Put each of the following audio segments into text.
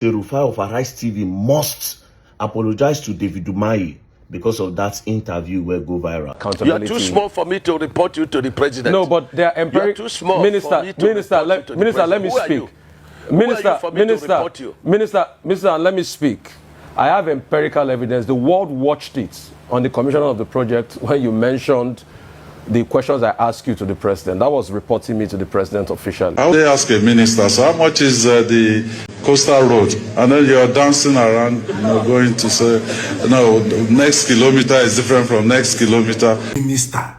The rufai of Arise TV must apologize to David Umahi because of that interview where go viral. You are too small for me to report you to the president. No, but they are empirical. You are too small Minister, for me to Minister, report you to Minister, the let me president. speak. Who are you for me to report you? Minister, let me speak. I have empirical evidence. The world watched it on the commission of the project when you mentioned the questions I asked you to the president. That was reporting me to the president officially. How they ask a minister, so how much is the coastal road? And then you're dancing around, going to say, no, next kilometer is different from next kilometer. Minister,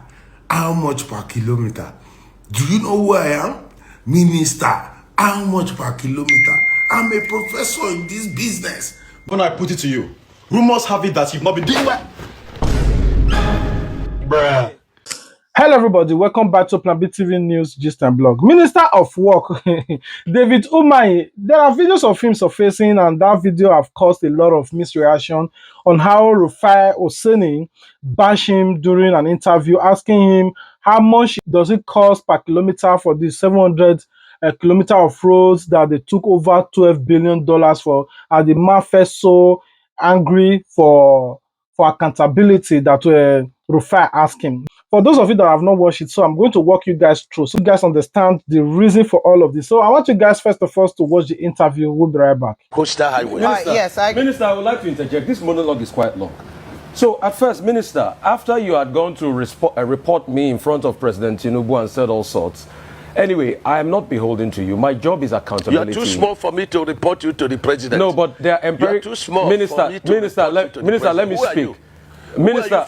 how much per kilometer? Do you know who I am? Minister, how much per kilometer? I'm a professor in this business. When I put it to you, rumors have it that you've not been doing well. Bruh. Hello everybody, welcome back to Plan B TV News Gist and Blog. Minister of Work, David Umahi, there are videos of him surfacing and that video have caused a lot of misreaction on how Rufai Oseni bashed him during an interview, asking him how much does it cost per kilometer for the 700 kilometer of roads that they took over $12 billion for, and the man felt so angry for accountability that Rufai asked him. For those of you that have not watched it, so I'm going to walk you guys through so you guys understand the reason for all of this. So I want you guys first of all to watch the interview. We'll be right back. Coastal Highway. Minister, I would like to interject. This monologue is quite long. So at first, Minister, after you had gone to report me in front of President Tinubu and said all sorts, anyway, I am not beholden to you. My job is accountability. You are too small for me to report you to the president. No, but they are empirical. You are too small Minister, for me to Minister, let me speak. Minister,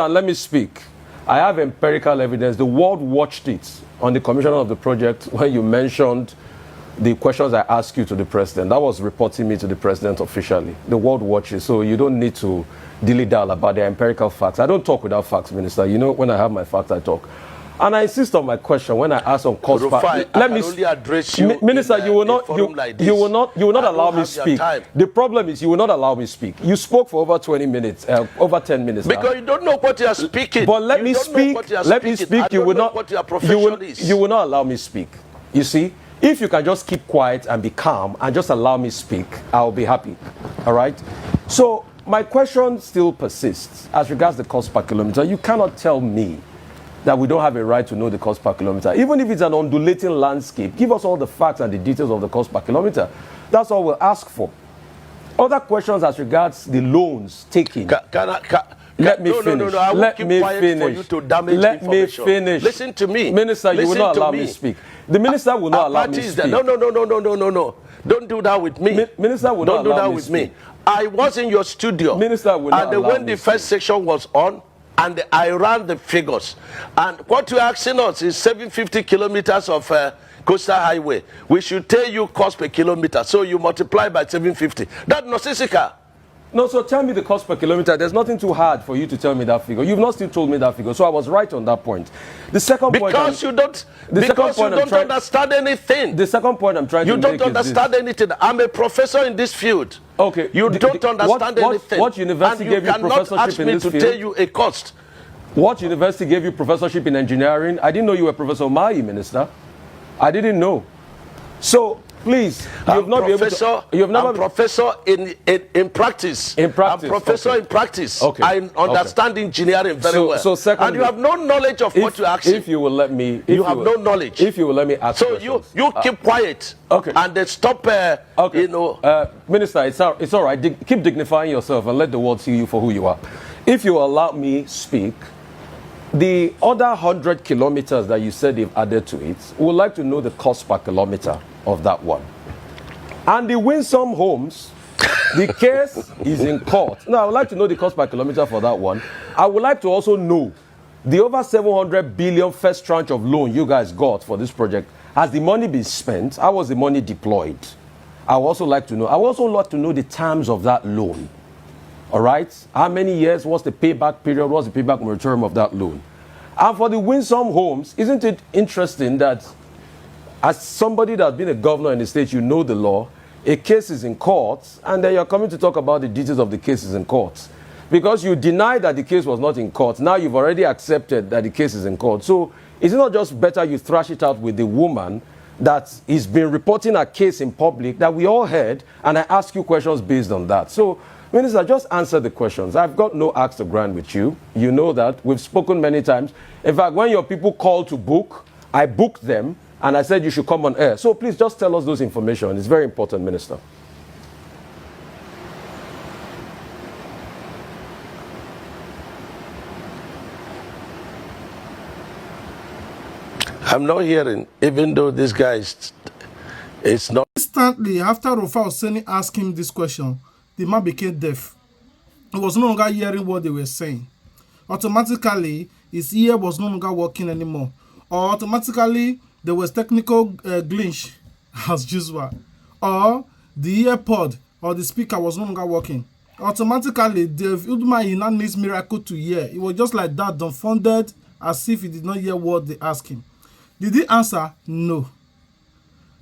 let me speak. I have empirical evidence. The world watched it on the commission of the project when you mentioned the questions I asked you to the president. That was reporting me to the president officially. The world watches, so you don't need to dilly-dally about the empirical facts. I don't talk without facts, Minister. You know, when I have my facts, I talk. And I insist on my question when I ask on cost. Let me only address you. Minister, you will not allow me speak. The problem is you will not allow me speak. You spoke for over 20 minutes, over 10 minutes. Because you don't know what you are speaking. But let me speak. Let me speak. You will not. What your profession is. You will not allow me speak. You see, if you can just keep quiet and be calm and just allow me speak, I'll be happy. All right. So my question still persists as regards the cost per kilometer. You cannot tell me that we don't have a right to know the cost per kilometer. Even if it's an undulating landscape, give us all the facts and the details of the cost per kilometer. That's all we'll ask for. Other questions as regards the loans taken. Let me finish. I will keep quiet for you to damage information. Me finish. Listen to me. Minister, you will not allow me speak. The minister will not allow me speak. No. Don't do that with me. Minister will not allow me speak. Don't do that with me. I was in your studio. Minister will not allow me. And when the first section was on, and I ran the figures. And what you're asking us is 750 kilometers of coastal highway. We should tell you cost per kilometer. So you multiply by 750. That's nonsensical. No, so tell me the cost per kilometer. There's nothing too hard for you to tell me that figure. You've not still told me that figure. So I was right on that point. The second point... Because you don't understand anything. The second point I'm trying to make is You don't understand anything. I'm a professor in this field. Okay. You don't understand anything. What university gave you professorship in this field? And you cannot ask me to tell you a cost. What university gave you professorship in engineering? I didn't know you were Professor Umahi, Minister. I didn't know. So, please, I'm professor in practice. In practice. I'm professor in practice. Okay. I understand engineering very well. So secondly, and you have no knowledge of what you're asking. If you will let me... You have no knowledge. If you will let me ask questions. You keep quiet. Okay. And then stop, Minister, it's all right. Keep dignifying yourself and let the world see you for who you are. If you allow me speak, the other 100 kilometers that you said they've added to it, we would like to know the cost per kilometer of that one. And the Winsome Homes, the case is in court. Now, I would like to know the cost per kilometer for that one. I would like to also know the over 700 billion first tranche of loan you guys got for this project. Has the money been spent? How was the money deployed? I would also like to know. I would also like to know the terms of that loan. All right? How many years? What's the payback period? What's the payback moratorium of that loan? And for the Winsome Homes, isn't it interesting that as somebody that's been a governor in the state, you know the law, a case is in court, and then you're coming to talk about the details of the cases in court. Because you denied that the case was not in court. Now you've already accepted that the case is in court. So is it not just better you thrash it out with the woman that he's been reporting a case in public that we all heard, and I ask you questions based on that. So, Minister, just answer the questions. I've got no axe to grind with you. You know that. We've spoken many times. In fact, when your people called to book, I booked them, and I said you should come on air. So please just tell us those information. It's very important, Minister. I'm not hearing, even though this guy is not. Instantly, after Rufai Oseni asked him this question, the man became deaf. He was no longer hearing what they were saying. Automatically, his ear was no longer working anymore. Or automatically, there was technical glitch, as usual. Or the earpod or the speaker was no longer working. Automatically, the umahi now needs miracle to hear. It was just like that, dumbfounded, as if he did not hear what they asked him. Did he answer? No.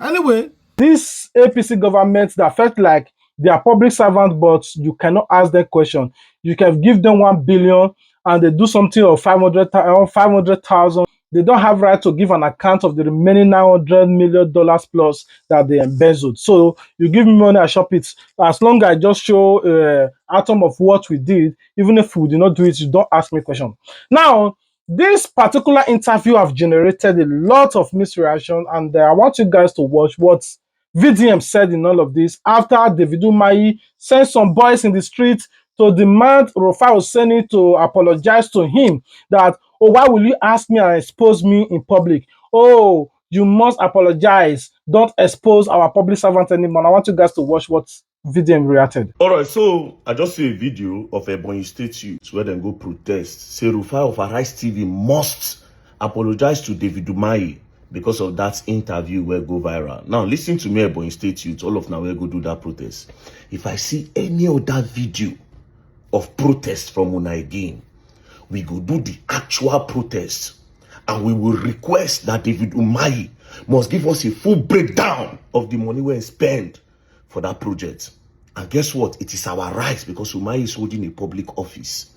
Anyway, this APC government that felt like they are public servants, but you cannot ask them question. You can give them 1 billion and they do something of 500,000. They don't have right to give an account of the remaining $900 million plus that they embezzled. So you give me money, I shop it. As long as I just show atom of what we did, even if we did not do it, you don't ask me question. Now, this particular interview have generated a lot of misreaction, and I want you guys to watch what VDM said in all of this after David Umahi sent some boys in the street to demand Rufai Oseni to apologize to him that, oh, why will you ask me and expose me in public? Oh, you must apologize. Don't expose our public servant anymore. I want you guys to watch what VDM reacted. All right, so I just see a video of Ebonyi State youth where they go protest. Say Rufai of Arise TV must apologize to David Umahi because of that interview where go viral. Now, listen to me, Ebonyi State youth, all of now where go do that protest. If I see any other video of protest from Una again, we go do the actual protest and we will request that David Umahi must give us a full breakdown of the money we spend for that project. And guess what? It is our right because Umahi is holding a public office.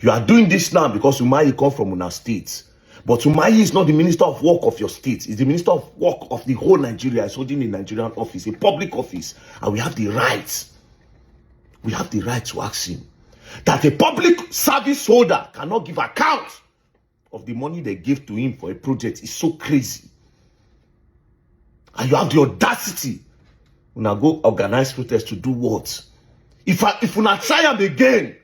You are doing this now because Umahi come from Una state. But Umahi is not the minister of work of your state. He's the minister of work of the whole Nigeria. He's holding a Nigerian office, a public office. And we have the right. We have the right to ask him that a public service holder cannot give account of the money they gave to him for a project. Is so crazy. And you have the audacity Una go organize protest to do what? If Una try him again,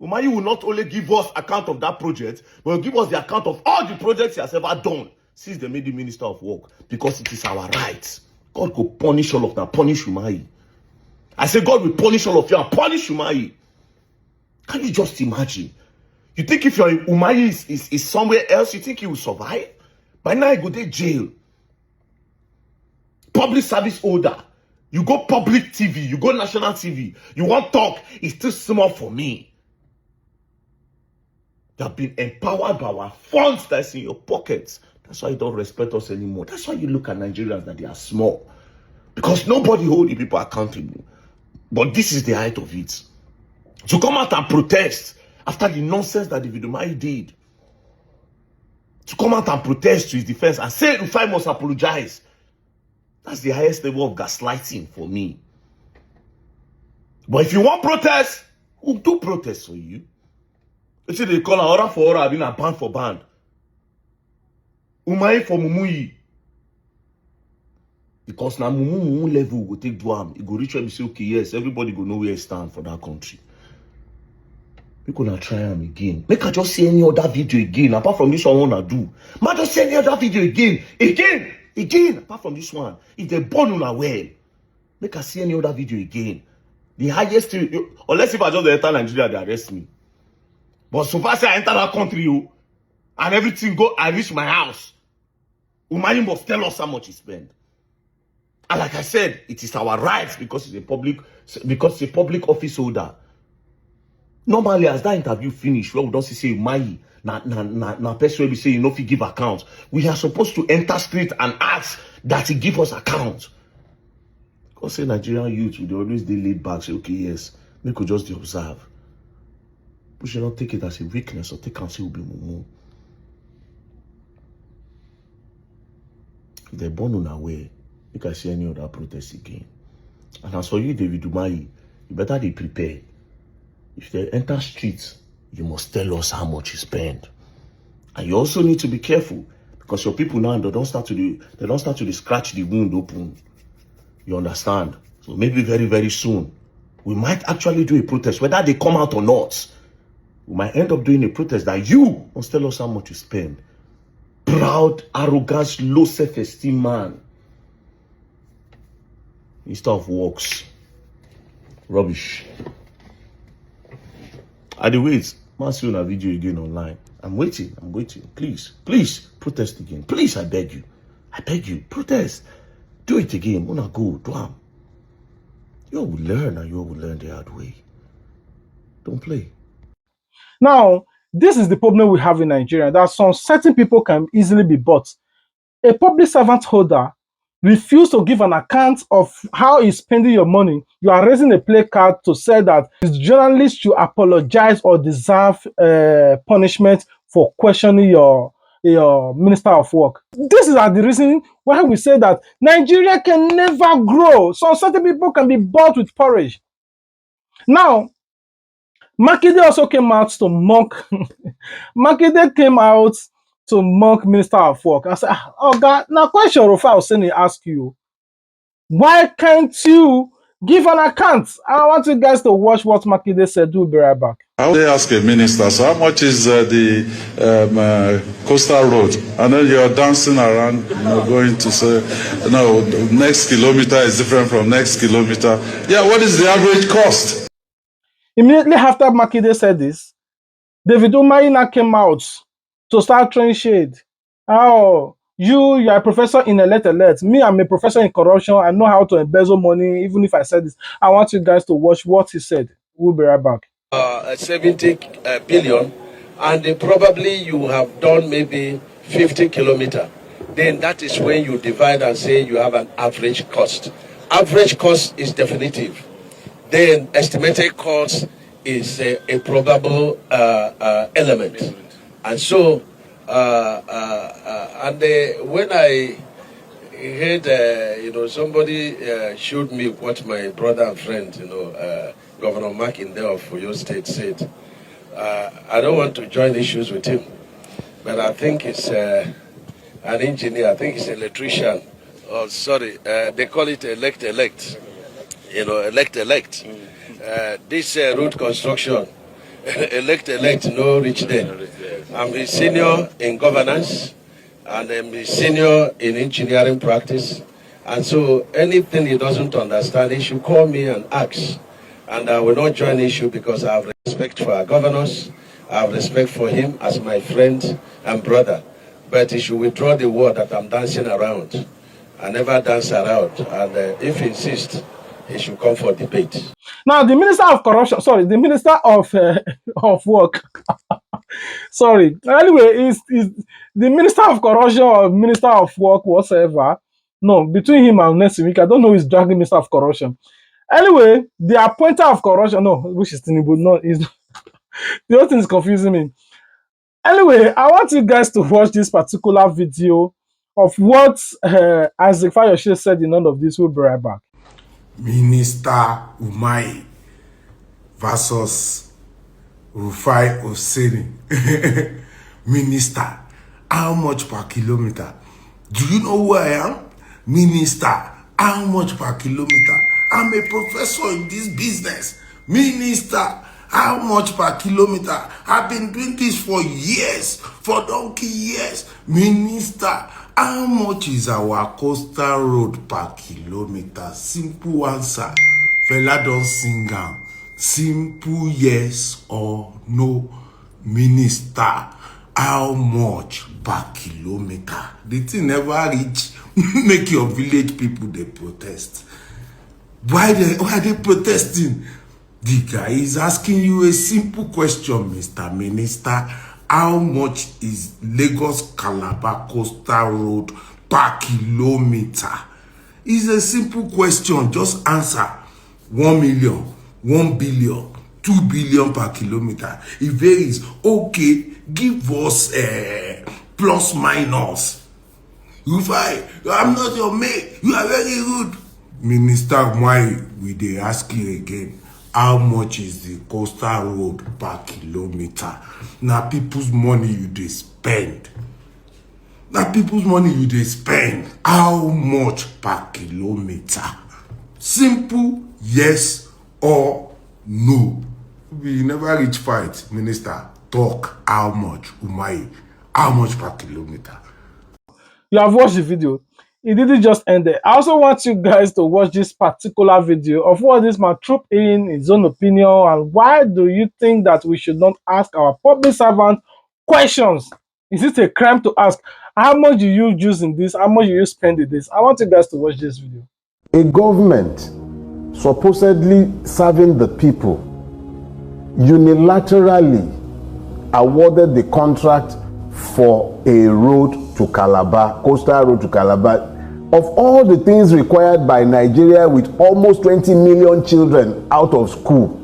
Umahi will not only give us account of that project, but will give us the account of all the projects he has ever done since they made the minister of work, because it is our right. God will punish all of them, punish Umahi. I say God will punish all of you and punish Umahi. Can you just imagine? You think if your Umahi is somewhere else, you think he will survive? By now, he go to jail. Public service holder. You go public TV, you go national TV. You want talk, it's too small for me. You have been empowered by our funds that's in your pockets. That's why you don't respect us anymore. That's why you look at Nigerians that they are small. Because nobody holds the people accountable. But this is the height of it. To come out and protest after the nonsense that David Umahi did. To come out and protest to his defense and say Rufai must apologize. That's the highest level of gaslighting for me. But if you want protest, we'll do protest for you. You see, they call an order for order, being a band for band. Umahi for Mumuyi. Because now Mumu level will take Duam. It go reach where we say, okay, yes, everybody go know where I stand for that country. We're gonna try him again. Make I just see any other video again, apart from this one I wanna do. Man, just see any other video again, apart from this one. If they born on a well, make I see any other video again. The highest, unless if I just enter Nigeria, they arrest me. But so far, say I enter that country, and everything go, I reach my house. Umahi must tell us how much he spent. And like I said, it is our right because it's a public office holder. Normally, as that interview finish, where we don't say Umahi, na person we say you know if he give account, we are supposed to enter straight and ask that he give us account. Because say Nigerian youth, they always they laid back, say okay, yes, we could just observe. We should not take it as a weakness or take and say we'll be mumu. If they burn on away, you can see any other protest again. And as for you, David Umahi, you better be prepared. If they enter streets, you must tell us how much you spend. And you also need to be careful because your people now they don't start to scratch the wound open. You understand? So maybe very, very soon, we might actually do a protest, whether they come out or not. We might end up doing a protest that you must tell us how much you spend. Proud, arrogant, low self-esteem man. Instead of works. Rubbish. I dey wait. Man, see a video again online. I'm waiting. Please, protest again. Please, I beg you, protest. Do it again. Wanna go, do am. You all will learn and you all will learn the hard way. Don't play. Now, this is the problem we have in Nigeria, that some certain people can easily be bought. A public servant holder refuse to give an account of how he's spending your money. You are raising a placard to say that his journalist should apologize or deserve punishment for questioning your minister of work. This is the reason why we say that Nigeria can never grow. Some certain people can be bought with porridge. Now, Makinde also came out to mock. Makinde came out to mock Minister of Work. I said, oh God, now question Rufai Oseni ask you, why can't you give an account? I want you guys to watch what Makinde said. We'll be right back. How would they ask a minister, so how much is the coastal road? And then you're dancing around, going to say, no, next kilometer is different from next kilometer. Yeah, what is the average cost? Immediately after Makinde said this, David Umahi came out to start throwing shade. Oh, you are a professor in elect. Me, I'm a professor in corruption. I know how to embezzle money, even if I said this. I want you guys to watch what he said. We'll be right back. 70 billion, and probably you have done maybe 50 kilometers. Then that is when you divide and say you have an average cost. Average cost is definitive. Then estimated cost is a probable element. And so, when I heard, somebody showed me what my brother and friend, Governor Makinde of Oyo State said. I don't want to join issues with him, but I think it's an engineer. I think it's an electrician. Oh, sorry, they call it elect. Elect. This road construction, elect, no reach there. I'm a senior in governance, and I'm a senior in engineering practice. And so anything he doesn't understand, he should call me and ask. And I will not join issue because I have respect for our governors. I have respect for him as my friend and brother. But he should withdraw the word that I'm dancing around. I never dance around. And if he insists, he should come for debate. Now, the Minister of Corruption, sorry, the Minister of Work, sorry. Anyway, is the Minister of Corruption or Minister of Work, whatsoever. No, between him and next week, I don't know who is dragging Minister of Corruption. Anyway, the appointer of corruption, no, which is Tinubu, no, is the whole thing is confusing me. Anyway, I want you guys to watch this particular video of what Isaac Fayoshe said in none of this. We'll be right back. Minister Umahi versus Rufai Oseni. Minister, how much per kilometer? Do you know who I am? Minister, how much per kilometer? I'm a professor in this business. Minister, how much per kilometer? I've been doing this for years, for donkey years. Minister, how much is our coastal road per kilometer? Simple answer. Fella don't sing am. Simple yes or no. Minister, how much per kilometer? The thing never reach. Make your village people they protest. Why are they protesting? The guy is asking you a simple question, Mr. Minister. How much is Lagos Calabar Coastal Road per kilometer? It's a simple question. Just answer. 1 million, 1 billion, 2 billion per kilometer. It varies. Okay, give us plus minus. Rufai, I'm not your mate. You are very rude. Minister Umahi, we dey ask you again. How much is the coastal road per kilometer? Na people's money you dey spend. Na people's money you dey spend. How much per kilometer? Simple yes or no. We never reach fight, Minister. Talk how much, Umahi? How much per kilometer? You have watched the video. It didn't just end there. I also want you guys to watch this particular video of what this man trooped in his own opinion, and why do you think that we should not ask our public servant questions? Is it a crime to ask? How much do you use in this? How much do you spend in this? I want you guys to watch this video. A government supposedly serving the people unilaterally awarded the contract for a road to Calabar, coastal road to Calabar. Of all the things required by Nigeria, with almost 20 million children out of school,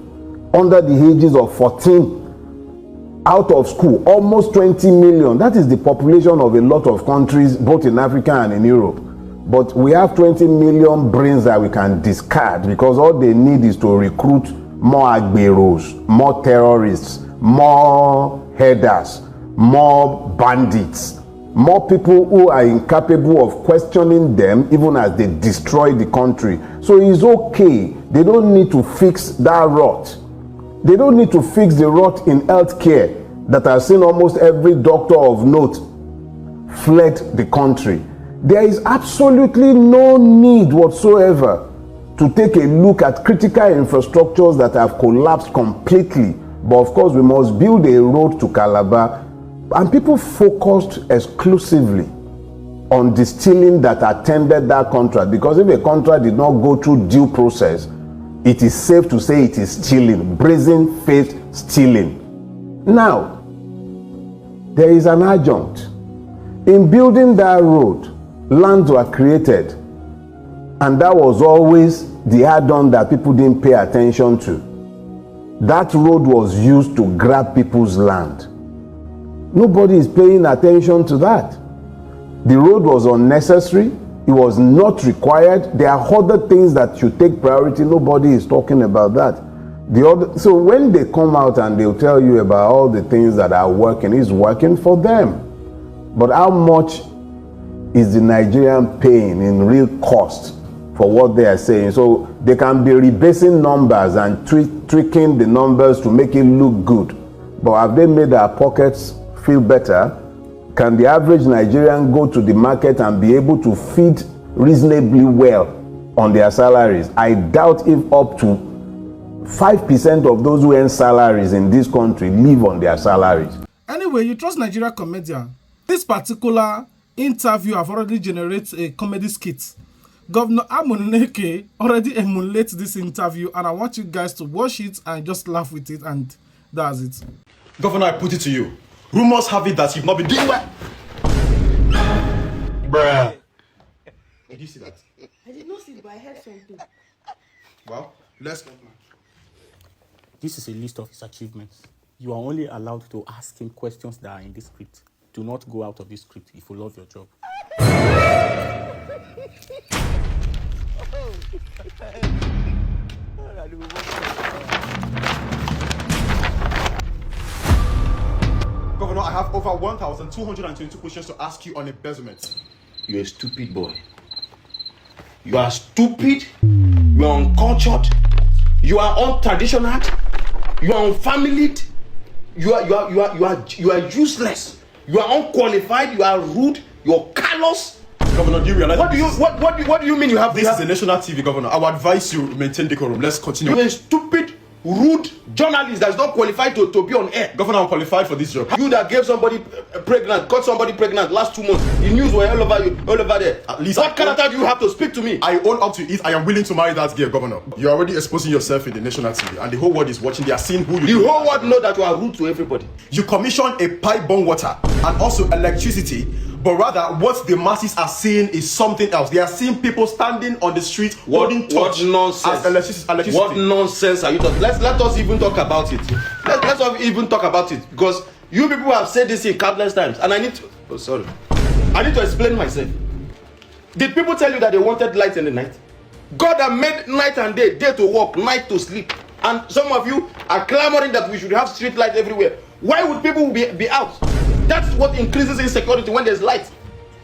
under the ages of 14, out of school, almost 20 million. That is the population of a lot of countries, both in Africa and in Europe. But we have 20 million brains that we can discard, because all they need is to recruit more agberos, more terrorists, more headers, more bandits, more people who are incapable of questioning them even as they destroy the country. So it's okay. They don't need to fix that rot. They don't need to fix the rot in healthcare that I've seen almost every doctor of note fled the country. There is absolutely no need whatsoever to take a look at critical infrastructures that have collapsed completely. But of course, we must build a road to Calabar. And people focused exclusively on distilling that attended that contract, because if a contract did not go through due process, it is safe to say it is stealing, brazen-faced stealing. Now, there is an adjunct. In building that road, lands were created, and that was always the add-on that people didn't pay attention to. That road was used to grab people's land. Nobody is paying attention to that. The road was unnecessary. It was not required. There are other things that should take priority. Nobody is talking about that. So when they come out and they'll tell you about all the things that are working, it's working for them. But how much is the Nigerian paying in real cost for what they are saying? So they can be rebasing numbers and tweaking the numbers to make it look good. But have they made our pockets feel better? Can the average Nigerian go to the market and be able to feed reasonably well on their salaries? I doubt if up to 5% of those who earn salaries in this country live on their salaries. Anyway, you trust Nigeria comedian. This particular interview have already generated a comedy skit. Governor Amuneke already emulates this interview, and I want you guys to watch it and just laugh with it, and that's it. Governor, I put it to you. Rumors have it that you've not been doing well. Bruh. Did you see that? I did not see it, but I heard something. Well, let's go. This is a list of his achievements. You are only allowed to ask him questions that are in this script. Do not go out of this script if you love your job. Governor, I have over 1,222 questions to ask you on embezzlement. You're a stupid boy. You are stupid. You are uncultured. You are untraditional. You are unfamilied. You are useless. You are unqualified. You are rude. You are callous. Governor, do you realize What do you mean you have this is a national TV, Governor? I would advise you maintain decorum. Let's continue. You're a stupid, rude journalist that's not qualified to be on air. Governor, I'm qualified for this job. You that gave somebody pregnant, got somebody pregnant last 2 months. The news were all over you, all over there. At least what character do you have to speak to me? I own up to it. I am willing to marry that girl, Governor. You're already exposing yourself in the national TV, and the whole world is watching. They are seeing who you The whole world know that you are rude to everybody. You commission a pipe-borne water and also electricity, but rather what the masses are seeing is something else. They are seeing people standing on the street holding torch nonsense? as electricity. What nonsense are you talking? Let us even talk about it. Let's even talk about it, because you people have said this in countless times, and I need to. Oh, sorry. I need to explain myself. Did people tell you that they wanted light in the night? God that made night and day, day to work, night to sleep. And some of you are clamoring that we should have street light everywhere. Why would people be out? That's what increases insecurity when there's light.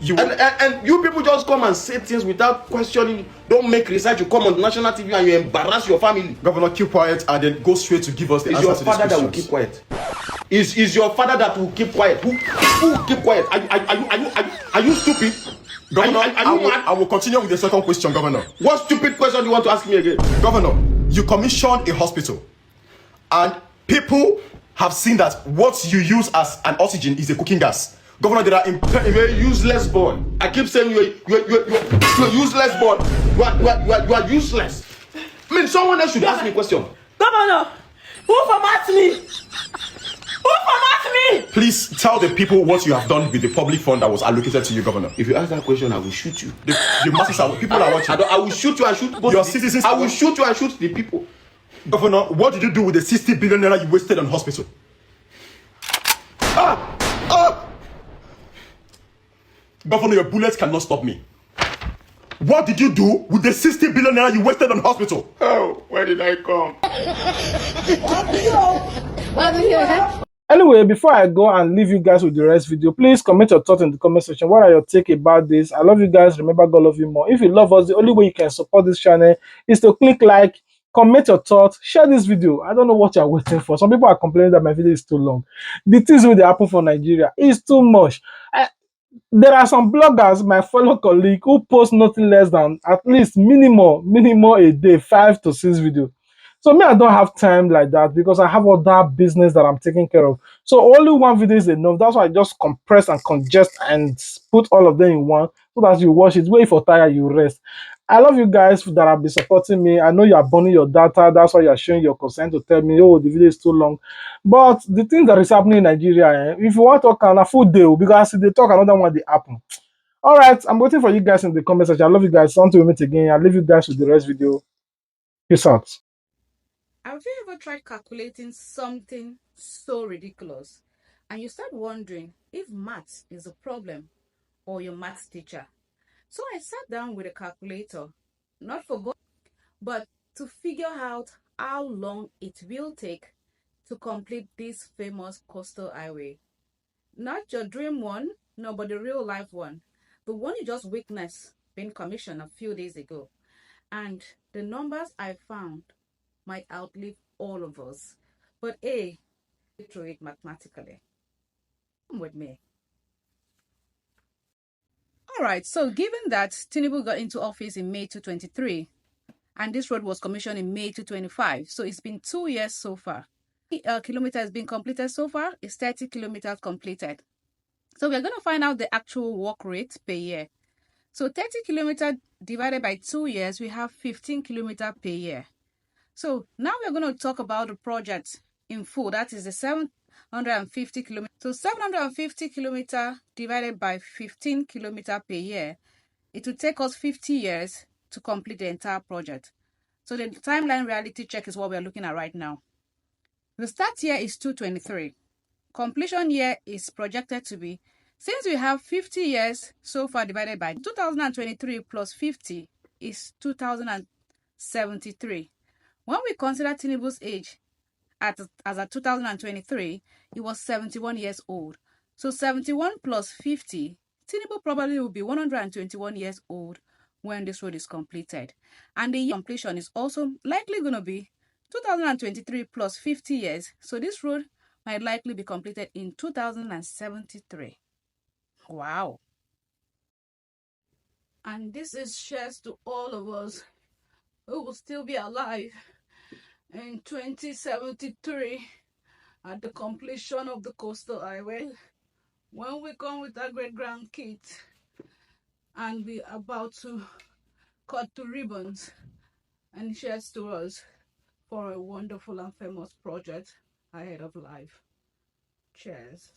And you people just come and say things without questioning. Don't make research. You come on national TV and you embarrass your family. Governor, keep quiet and then go straight to give us the answer to these questions. Is your father that will keep quiet? Is your father that will keep quiet? Who will keep quiet? Are you stupid? Governor, are you mad? I will continue with the second question, Governor. What stupid question do you want to ask me again? Governor, you commissioned a hospital and people have seen that what you use as an oxygen is a cooking gas. Governor, they are you're a useless boy. I keep saying you're useless boy. You are useless. I mean, someone else should ask me a question. Governor, who format me? Who format me? Please tell the people what you have done with the public fund that was allocated to you, Governor. If you ask that question, I will shoot you. The masses are people are watching. I will shoot you and shoot both your citizens. I will shoot you and shoot the people. Governor, what did you do with the 60 billion naira you wasted on hospital? Governor, your bullets cannot stop me. What did you do with the 60 billion naira you wasted on hospital? Oh, where did I come? Anyway, before I go and leave you guys with the rest video, please comment your thoughts in the comment section. What are your take about this? I love you guys. Remember, God love you more. If you love us, the only way you can support this channel is to click like, comment your thoughts, share this video. I don't know what you're waiting for. Some people are complaining that my video is too long. The things with the happen for Nigeria is too much. There are some bloggers, my fellow colleague, who post nothing less than at least minimum a day, 5 to 6 videos. So me, I don't have time like that because I have other business that I'm taking care of. So only one video is enough. That's why I just compress and congest and put all of them in one so that you watch it. Wait for tired, you rest. I love you guys that have been supporting me. I know you are burning your data. That's why you are showing your consent to tell me, oh, the video is too long. But the thing that is happening in Nigeria, if you want to talk on a full day, because if they talk another one, they happen. All right, I'm waiting for you guys in the comment section. I love you guys. Until we meet again, I'll leave you guys with the rest video. Peace out. Have you ever tried calculating something so ridiculous and you start wondering if maths is a problem or your maths teacher? So I sat down with a calculator, not for God, but to figure out how long it will take to complete this famous coastal highway. Not your dream one, no, but the real life one. The one you just witnessed being commissioned a few days ago. And the numbers I found might outlive all of us. But A, through it mathematically. Come with me. All right, so given that Tinubu got into office in May 2023, and this road was commissioned in May 2025, so it's been 2 years so far. Kilometers has been completed so far, is 30 kilometers completed. So we're going to find out the actual work rate per year. So 30 kilometers divided by 2 years, we have 15 kilometers per year. So now we're going to talk about the project in full. That is the 750 kilometers. So 750 kilometers divided by 15 kilometers per year. It will take us 50 years to complete the entire project. So the timeline reality check is what we're looking at right now. The start year is 2023. Completion year is projected to be, since we have 50 years so far divided by 2023 plus 50 is 2073. When we consider Tinubu's age as at 2023, he was 71 years old. So 71 plus 50, Tinubu probably will be 121 years old when this road is completed. And the year completion is also likely going to be 2023 plus 50 years. So this road might likely be completed in 2073. Wow. And this is shares to all of us who will still be alive in 2073 at the completion of the coastal highway, when we come with our great grandkids and we're about to cut the ribbons and shares to us for a wonderful and famous project ahead of life. Cheers.